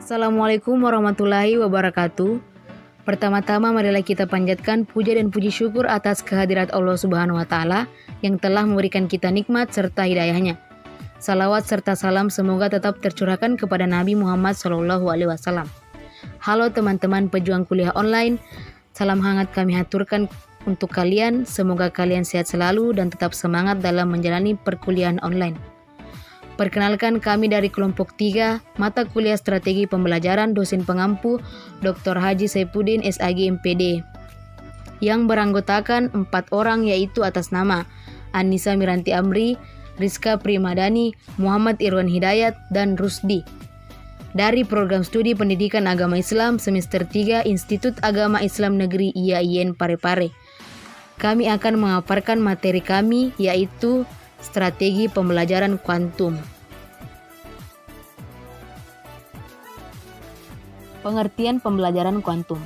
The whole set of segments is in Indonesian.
Assalamualaikum warahmatullahi wabarakatuh. Pertama-tama marilah kita panjatkan puja dan puji syukur atas kehadirat Allah Subhanahu wa Ta'ala yang telah memberikan kita nikmat serta hidayahnya. Salawat serta salam semoga tetap tercurahkan kepada Nabi Muhammad SAW. Halo teman-teman pejuang kuliah online, salam hangat kami haturkan untuk kalian. Semoga kalian sehat selalu dan tetap semangat dalam menjalani perkuliahan online. Perkenalkan, kami dari kelompok 3 mata kuliah strategi pembelajaran dosen pengampu Dr. Haji Saifuddin SAG MPD yang beranggotakan 4 orang, yaitu atas nama Anissa Miranti Amri, Rizka Primadani, Muhammad Irwan Hidayat, dan Rusdi dari program studi pendidikan agama Islam semester 3 Institut Agama Islam Negeri IAIN Parepare. Kami akan memaparkan materi kami, yaitu strategi pembelajaran kuantum. Pengertian pembelajaran kuantum.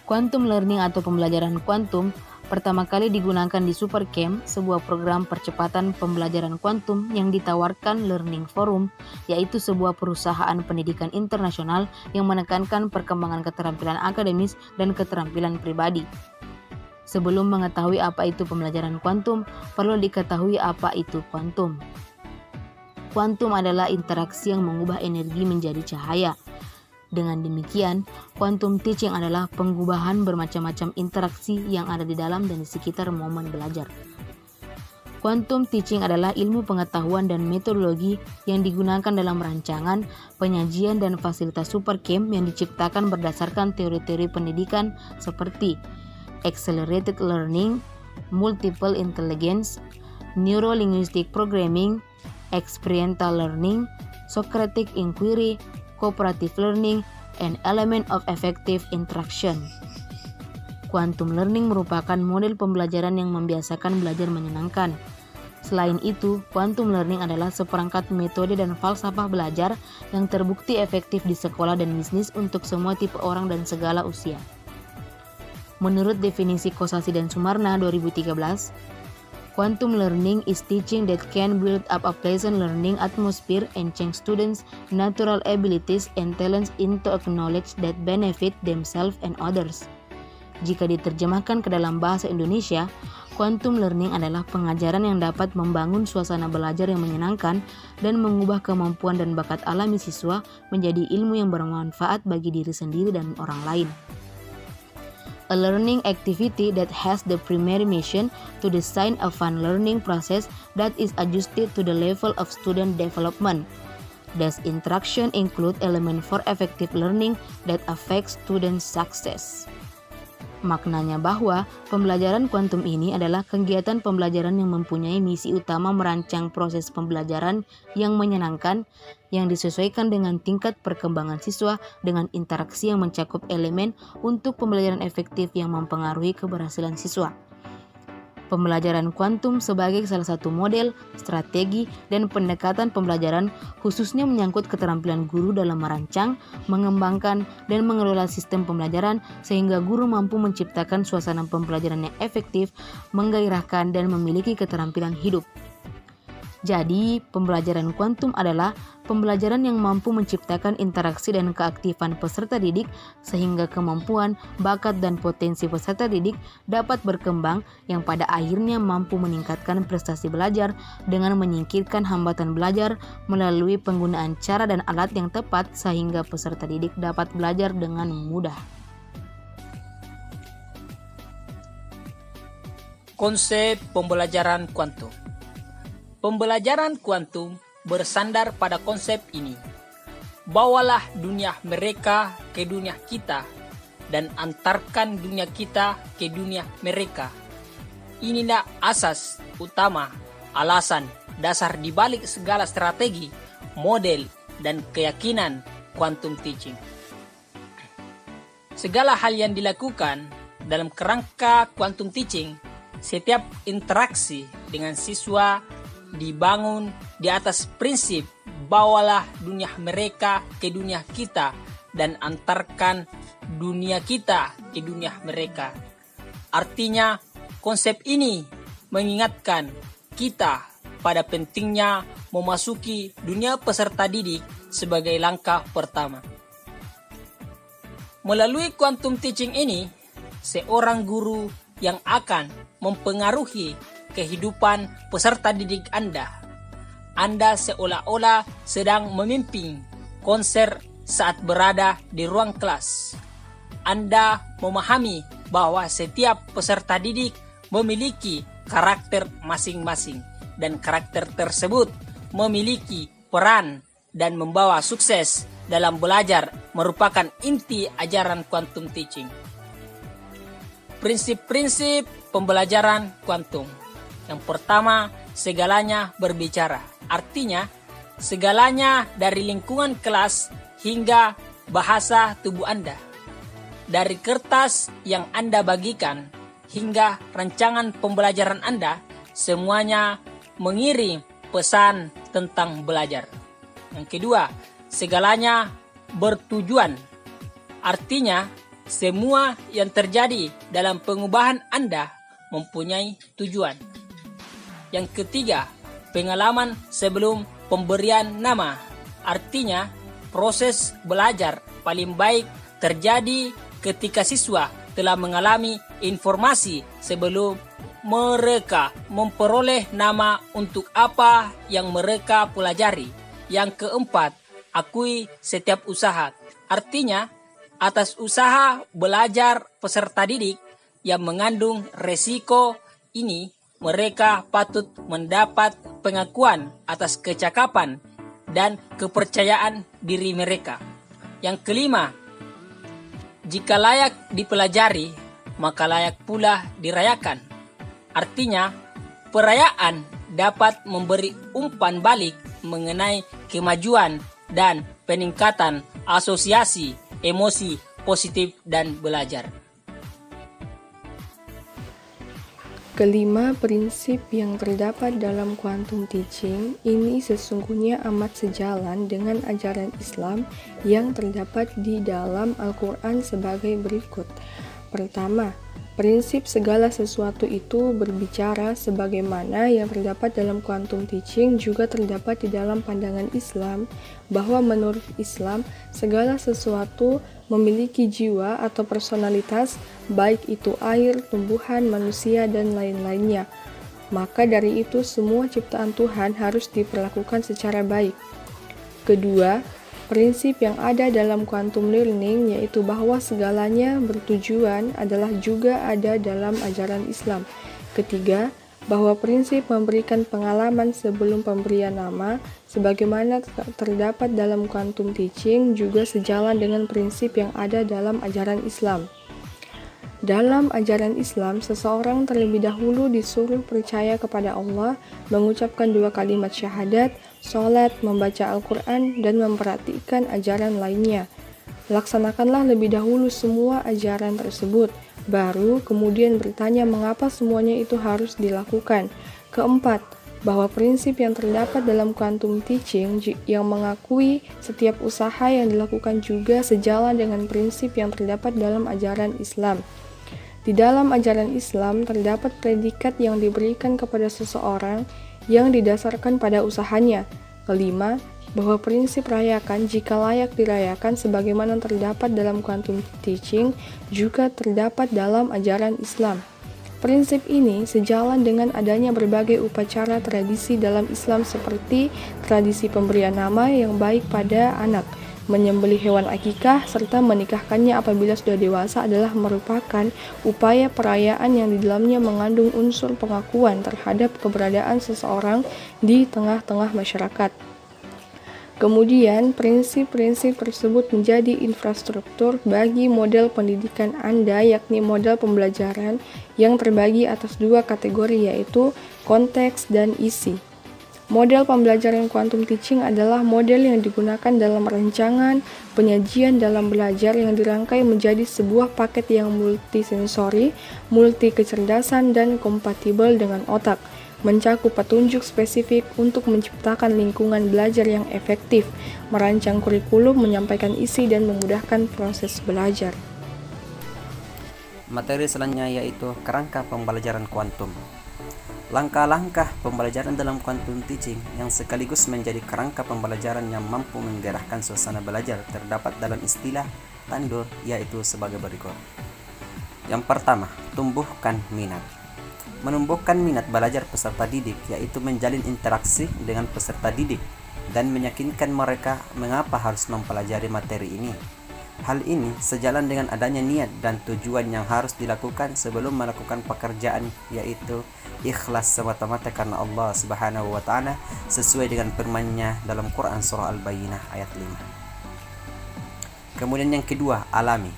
Quantum learning atau pembelajaran kuantum pertama kali digunakan di Supercamp, sebuah program percepatan pembelajaran kuantum yang ditawarkan Learning Forum, yaitu sebuah perusahaan pendidikan internasional yang menekankan perkembangan keterampilan akademis dan keterampilan pribadi. Sebelum mengetahui apa itu pembelajaran kuantum, perlu diketahui apa itu kuantum. Kuantum adalah interaksi yang mengubah energi menjadi cahaya. Dengan demikian, quantum teaching adalah pengubahan bermacam-macam interaksi yang ada di dalam dan di sekitar momen belajar. Quantum teaching adalah ilmu pengetahuan dan metodologi yang digunakan dalam rancangan, penyajian, dan fasilitas Supercamp yang diciptakan berdasarkan teori-teori pendidikan seperti accelerated learning, multiple intelligence, neuro-linguistic programming, experiential learning, Socratic inquiry, cooperative learning, and element of effective interaction. Quantum learning merupakan model pembelajaran yang membiasakan belajar menyenangkan. Selain itu, quantum learning adalah seperangkat metode dan falsafah belajar yang terbukti efektif di sekolah dan bisnis untuk semua tipe orang dan segala usia. Menurut definisi Kosasi dan Sumarna 2013, quantum learning is teaching that can build up a pleasant learning atmosphere and change students' natural abilities and talents into a knowledge that benefit themselves and others. Jika diterjemahkan ke dalam bahasa Indonesia, quantum learning adalah pengajaran yang dapat membangun suasana belajar yang menyenangkan dan mengubah kemampuan dan bakat alami siswa menjadi ilmu yang bermanfaat bagi diri sendiri dan orang lain. A learning activity that has the primary mission to design a fun learning process that is adjusted to the level of student development. Thus, interaction include element for effective learning that affects student success. Maknanya bahwa pembelajaran kuantum ini adalah kegiatan pembelajaran yang mempunyai misi utama merancang proses pembelajaran yang menyenangkan, yang disesuaikan dengan tingkat perkembangan siswa dengan interaksi yang mencakup elemen untuk pembelajaran efektif yang mempengaruhi keberhasilan siswa. Pembelajaran kuantum sebagai salah satu model, strategi, dan pendekatan pembelajaran khususnya menyangkut keterampilan guru dalam merancang, mengembangkan, dan mengelola sistem pembelajaran sehingga guru mampu menciptakan suasana pembelajaran yang efektif, menggairahkan, dan memiliki keterampilan hidup. Jadi, pembelajaran kuantum adalah pembelajaran yang mampu menciptakan interaksi dan keaktifan peserta didik sehingga kemampuan, bakat, dan potensi peserta didik dapat berkembang yang pada akhirnya mampu meningkatkan prestasi belajar dengan menyingkirkan hambatan belajar melalui penggunaan cara dan alat yang tepat sehingga peserta didik dapat belajar dengan mudah. Konsep pembelajaran kuantum. Pembelajaran kuantum bersandar pada konsep ini. Bawalah dunia mereka ke dunia kita dan antarkan dunia kita ke dunia mereka. Inilah asas utama, alasan dasar dibalik segala strategi, model, dan keyakinan quantum teaching. Segala hal yang dilakukan dalam kerangka quantum teaching, setiap interaksi dengan siswa dibangun di atas prinsip bawalah dunia mereka ke dunia kita dan antarkan dunia kita ke dunia mereka. Artinya, konsep ini mengingatkan kita pada pentingnya memasuki dunia peserta didik sebagai langkah pertama. Melalui quantum teaching ini, seorang guru yang akan mempengaruhi kehidupan peserta didik Anda. Anda seolah-olah sedang memimpin konser saat berada di ruang kelas. Anda memahami bahwa setiap peserta didik memiliki karakter masing-masing, dan karakter tersebut memiliki peran dan membawa sukses dalam belajar merupakan inti ajaran quantum teaching. Prinsip-prinsip pembelajaran kuantum. Yang pertama, segalanya berbicara. Artinya, segalanya dari lingkungan kelas hingga bahasa tubuh Anda. Dari kertas yang Anda bagikan hingga rancangan pembelajaran Anda, semuanya mengirim pesan tentang belajar. Yang kedua, segalanya bertujuan. Artinya, semua yang terjadi dalam pengubahan Anda mempunyai tujuan. Yang ketiga, pengalaman sebelum pemberian nama. Artinya, proses belajar paling baik terjadi ketika siswa telah mengalami informasi sebelum mereka memperoleh nama untuk apa yang mereka pelajari. Yang keempat, akui setiap usaha. Artinya, atas usaha belajar peserta didik yang mengandung resiko ini, mereka patut mendapat pengakuan atas kecakapan dan kepercayaan diri mereka. Yang kelima, jika layak dipelajari, maka layak pula dirayakan. Artinya, perayaan dapat memberi umpan balik mengenai kemajuan dan peningkatan asosiasi emosi positif dan belajar. Kelima, prinsip yang terdapat dalam quantum teaching ini sesungguhnya amat sejalan dengan ajaran Islam yang terdapat di dalam Al-Quran sebagai berikut. Pertama, prinsip segala sesuatu itu berbicara sebagaimana yang terdapat dalam quantum teaching juga terdapat di dalam pandangan Islam, bahwa menurut Islam segala sesuatu memiliki jiwa atau personalitas, baik itu air, tumbuhan, manusia, dan lain-lainnya. Maka dari itu semua ciptaan Tuhan harus diperlakukan secara baik. Kedua, prinsip yang ada dalam quantum learning yaitu bahwa segalanya bertujuan adalah juga ada dalam ajaran Islam. Ketiga, bahwa prinsip memberikan pengalaman sebelum pemberian nama sebagaimana terdapat dalam quantum teaching juga sejalan dengan prinsip yang ada dalam ajaran Islam. Dalam ajaran Islam, seseorang terlebih dahulu disuruh percaya kepada Allah, mengucapkan 2 kalimat syahadat, sholat, membaca Al-Quran, dan memperhatikan ajaran lainnya. Laksanakanlah lebih dahulu semua ajaran tersebut, baru kemudian bertanya mengapa semuanya itu harus dilakukan. Keempat, bahwa prinsip yang terdapat dalam quantum teaching yang mengakui setiap usaha yang dilakukan juga sejalan dengan prinsip yang terdapat dalam ajaran Islam. Di dalam ajaran Islam terdapat predikat yang diberikan kepada seseorang yang didasarkan pada usahanya. Kelima, bahwa prinsip rayakan jika layak dirayakan sebagaimana terdapat dalam quantum teaching juga terdapat dalam ajaran Islam. Prinsip ini sejalan dengan adanya berbagai upacara tradisi dalam Islam seperti tradisi pemberian nama yang baik pada anak, menyembelih hewan akikah, serta menikahkannya apabila sudah dewasa adalah merupakan upaya perayaan yang di dalamnya mengandung unsur pengakuan terhadap keberadaan seseorang di tengah-tengah masyarakat. Kemudian, prinsip-prinsip tersebut menjadi infrastruktur bagi model pendidikan Anda, yakni model pembelajaran yang terbagi atas 2 kategori, yaitu konteks dan isi. Model pembelajaran quantum teaching adalah model yang digunakan dalam rancangan penyajian dalam belajar yang dirangkai menjadi sebuah paket yang multisensori, multi kecerdasan, dan kompatibel dengan otak, mencakup petunjuk spesifik untuk menciptakan lingkungan belajar yang efektif, merancang kurikulum, menyampaikan isi, dan memudahkan proses belajar. Materi selanjutnya yaitu kerangka pembelajaran kuantum. Langkah-langkah pembelajaran dalam quantum teaching yang sekaligus menjadi kerangka pembelajaran yang mampu menggerakkan suasana belajar terdapat dalam istilah tandur, yaitu sebagai berikut. Yang pertama, tumbuhkan minat. Menumbuhkan minat belajar peserta didik yaitu menjalin interaksi dengan peserta didik dan meyakinkan mereka mengapa harus mempelajari materi ini. Hal ini sejalan dengan adanya niat dan tujuan yang harus dilakukan sebelum melakukan pekerjaan, yaitu ikhlas semata-mata karena Allah Subhanahu wa taala sesuai dengan firman-Nya dalam Quran surah Al-Bayyinah ayat 5. Kemudian yang kedua, alami.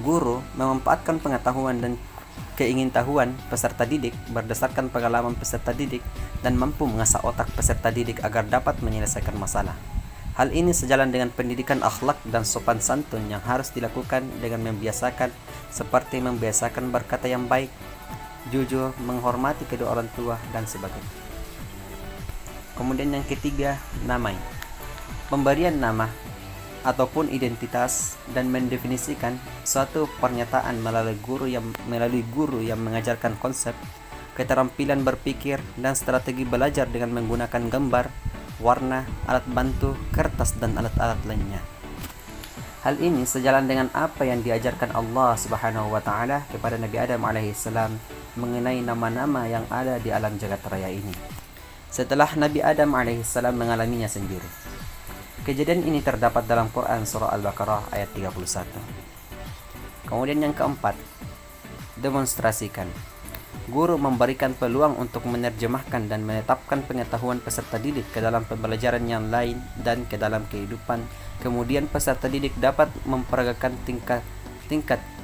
Guru memanfaatkan pengetahuan dan keingintahuan peserta didik berdasarkan pengalaman peserta didik dan mampu mengasah otak peserta didik agar dapat menyelesaikan masalah. Hal ini sejalan dengan pendidikan akhlak dan sopan santun yang harus dilakukan dengan membiasakan seperti membiasakan berkata yang baik, jujur, menghormati kedua orang tua, dan sebagainya. Kemudian yang ketiga, namai. Pemberian nama ataupun identitas dan mendefinisikan suatu pernyataan melalui guru yang mengajarkan konsep, keterampilan berpikir, dan strategi belajar dengan menggunakan gambar, warna, alat bantu, kertas, dan alat-alat lainnya. Hal ini sejalan dengan apa yang diajarkan Allah Subhanahu wa taala kepada Nabi Adam alaihissalam mengenai nama-nama yang ada di alam jagat raya ini, setelah Nabi Adam alaihissalam mengalaminya sendiri. Kejadian ini terdapat dalam Quran surah Al-Baqarah ayat 31. Kemudian yang keempat, demonstrasikan. Guru memberikan peluang untuk menerjemahkan dan menetapkan pengetahuan peserta didik ke dalam pembelajaran yang lain dan ke dalam kehidupan. Kemudian peserta didik dapat memperagakan tingkat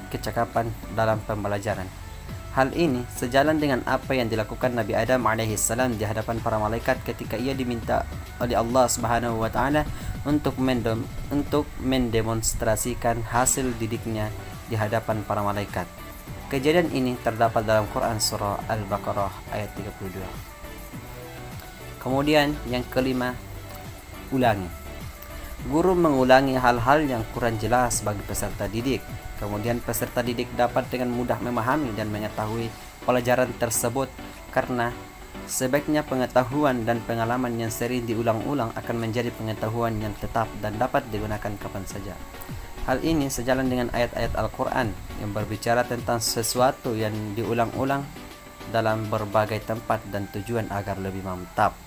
kecakapan dalam pembelajaran. Hal ini sejalan dengan apa yang dilakukan Nabi Adam alaihissalam di hadapan para malaikat ketika ia diminta oleh Allah Subhanahu wa taala untuk mendemonstrasikan hasil didiknya di hadapan para malaikat. Kejadian ini terdapat dalam Quran surah Al-Baqarah ayat 32. Kemudian yang kelima, ulangi. Guru mengulangi hal-hal yang kurang jelas bagi peserta didik. Kemudian peserta didik dapat dengan mudah memahami dan mengetahui pelajaran tersebut karena sebaiknya pengetahuan dan pengalaman yang sering diulang-ulang akan menjadi pengetahuan yang tetap dan dapat digunakan kapan saja. Hal ini sejalan dengan ayat-ayat Al-Quran yang berbicara tentang sesuatu yang diulang-ulang dalam berbagai tempat dan tujuan agar lebih mantap.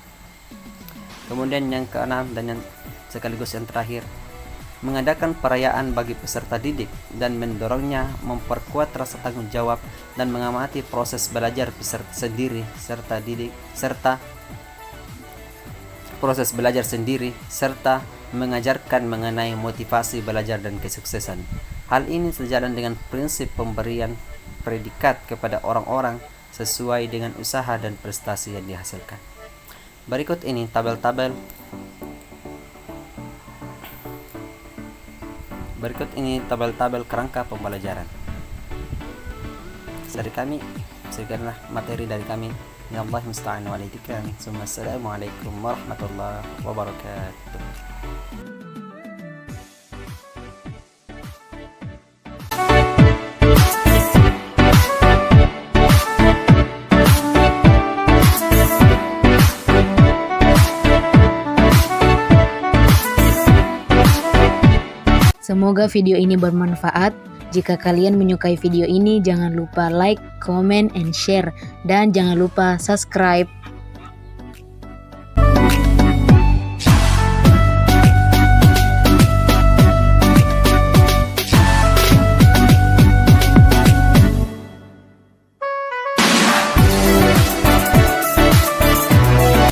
Kemudian yang keenam dan yang sekaligus yang terakhir, mengadakan perayaan bagi peserta didik dan mendorongnya memperkuat rasa tanggung jawab dan mengamati proses belajar peserta sendiri serta mengajarkan mengenai motivasi belajar dan kesuksesan. Hal ini sejalan dengan prinsip pemberian predikat kepada orang-orang sesuai dengan usaha dan prestasi yang dihasilkan. Berikut ini tabel-tabel kerangka pembelajaran. Dari kami, sekianlah materi dari kami. Ya Allah musta'an wa alaihi kami. Assalamualaikum warahmatullahi wabarakatuh. Semoga video ini bermanfaat. Jika kalian menyukai video ini, jangan lupa like, comment, and share. Dan jangan lupa subscribe.